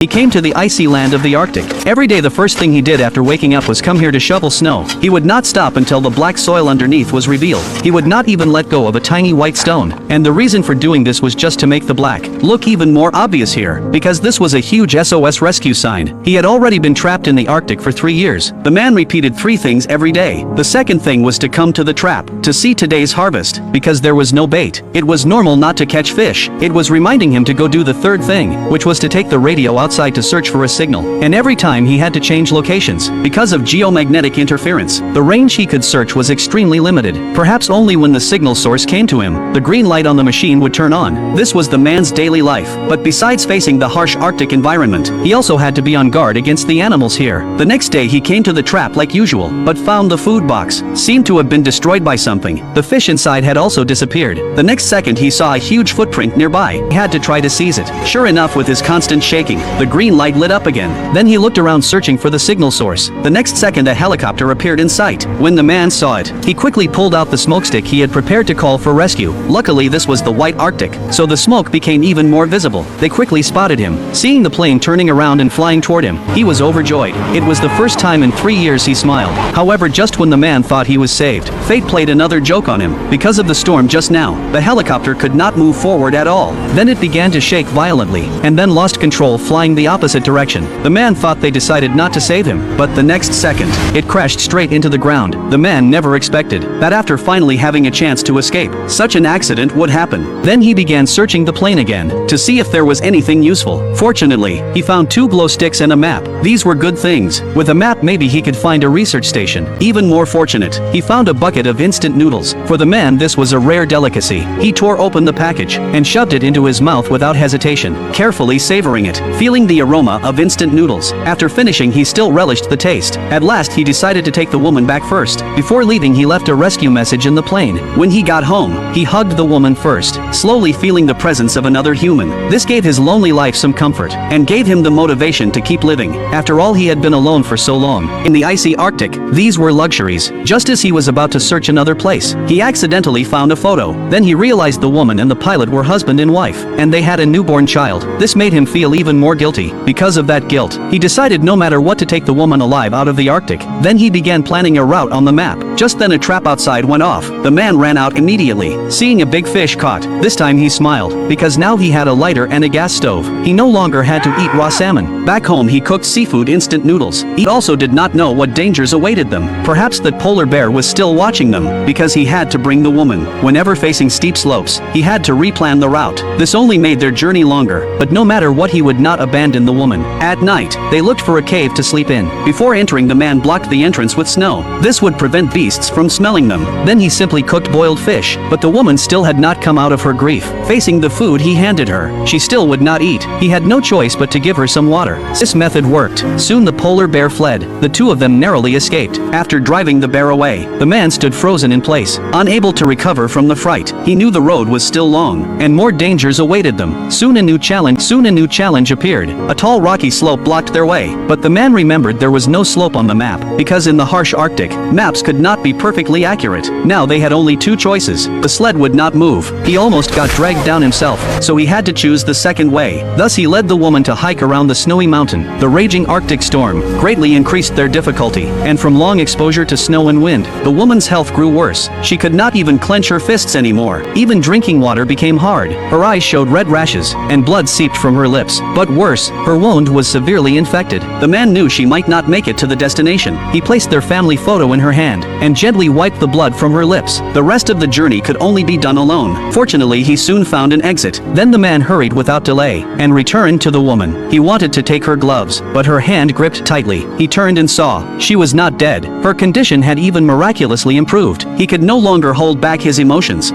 He came to the icy land of the Arctic. Every day the first thing he did after waking up was come here to shovel snow. He would not stop until the black soil underneath was revealed. He would not even let go of a tiny white stone. And the reason for doing this was just to make the black look even more obvious here, because this was a huge SOS rescue sign. He had already been trapped in the Arctic for 3 years. The man repeated 3 things every day. The second thing was to come to the trap, to see today's harvest, because there was no bait. It was normal not to catch fish. It was reminding him to go do the third thing, which was to take the radio outside to search for a signal. And every time he had to change locations, because of geomagnetic interference. The range he could search was extremely limited. Perhaps only when the signal source came to him, the green light on the machine would turn on. This was the man's daily life. But besides facing the harsh Arctic environment, he also had to be on guard against the animals here. The next day he came to the trap like usual, but found the food box seemed to have been destroyed by something. The fish inside had also disappeared. The next second he saw a huge footprint nearby. He had to try to seize it. Sure enough, with his constant shaking, the green light lit up again. Then he looked around searching for the signal source. The next second a helicopter appeared in sight. When the man saw it, he quickly pulled out the smokestick he had prepared to call for rescue. Luckily this was the white Arctic, so the smoke became even more visible. They quickly spotted him. Seeing the plane turning around and flying toward him, he was overjoyed. It was the first time in 3 years he smiled. However, just when the man thought he was saved, fate played another joke on him. Because of the storm just now, the helicopter could not move forward at all. Then it began to shake violently, and then lost control, flying the opposite direction. The man thought they decided not to save him, but the next second, it crashed straight into the ground. The man never expected that after finally having a chance to escape, such an accident would happen. Then he began searching the plane again, to see if there was anything useful. Fortunately, he found 2 glow sticks and a map. These were good things. With a map maybe he could find a research station. Even more fortunate, he found a bucket of instant noodles. For the man this was a rare delicacy. He tore open the package, and shoved it into his mouth without hesitation, carefully savoring it, feeling the aroma of instant noodles. After finishing he still relished the taste. At last he decided to take the woman back first. Before leaving he left a rescue message in the plane. When he got home, he hugged the woman first, slowly feeling the presence of another human. This gave his lonely life some comfort, and gave him the motivation to keep living. After all, he had been alone for so long. In the icy Arctic, these were luxuries. Just as he was about to search another place, he accidentally found a photo. Then he realized the woman and the pilot were husband and wife, and they had a newborn child. This made him feel even more guilty. Because of that guilt, he decided no matter what to take the woman alive out of the Arctic. Then he began planning a route on the map. Just then a trap outside went off. The man ran out immediately, seeing a big fish caught. This time he smiled, because now he had a lighter and a gas stove. He no longer had to eat raw salmon. Back home he cooked seafood instant noodles. He also did not know what dangers awaited them. Perhaps that polar bear was still watching them, because he had to bring the woman. Whenever facing steep slopes, he had to replan the route. This only made their journey longer, but no matter what he would not abandon the woman. At night, they looked for a cave to sleep in. Before entering, the man blocked the entrance with snow. This would prevent beasts from smelling them. Then he simply cooked boiled fish, but the woman still had not come out of her grief. Facing the food he handed her, she still would not eat. He had no choice but to give her some water. This method worked. Soon the polar bear fled. The 2 of them narrowly escaped. After driving the bear away, the man stood frozen in place, unable to recover from the fright. He knew the road was still long, and more dangers awaited them. Soon a new challenge appeared. A tall rocky slope blocked their way, but the man remembered there was no slope on the map, because in the harsh Arctic, maps could not be perfectly accurate. Now they had only 2 choices. The sled would not move. He almost got dragged down himself, so he had to choose the second way. Thus he led the woman to hike around the snowy mountain. The raging Arctic storm greatly increased their difficulty, and from long exposure to snow and wind, the woman's health grew worse. She could not even clench her fists anymore. Even drinking water became hard. Her eyes showed red rashes, and blood seeped from her lips. But worse, her wound was severely infected. The man knew she might not make it to the destination. He placed their family photo in her hand, and gently wiped the blood from her lips. The rest of the journey could only be done alone. Fortunately, he soon found an exit. Then the man hurried without delay, and returned to the woman. He wanted to take her gloves, but her hand gripped tightly. He turned and saw she was not dead. Her condition had even miraculously improved. He could no longer hold back his emotions.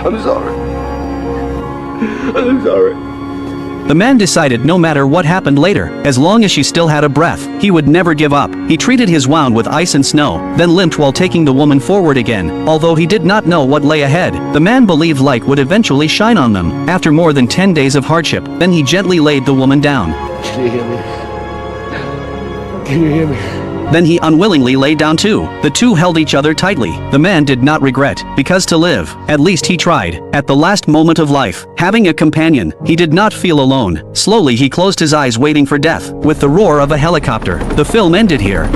I'm sorry. I'm sorry. The man decided no matter what happened later, as long as she still had a breath, he would never give up. He treated his wound with ice and snow, then limped while taking the woman forward again. Although he did not know what lay ahead, the man believed light would eventually shine on them. After more than 10 days of hardship, then he gently laid the woman down. Can you hear me? Can you hear me? Then he unwillingly lay down too. The two held each other tightly. The man did not regret, because to live, at least he tried. At the last moment of life, having a companion, he did not feel alone. Slowly he closed his eyes waiting for death. With the roar of a helicopter, the film ended here.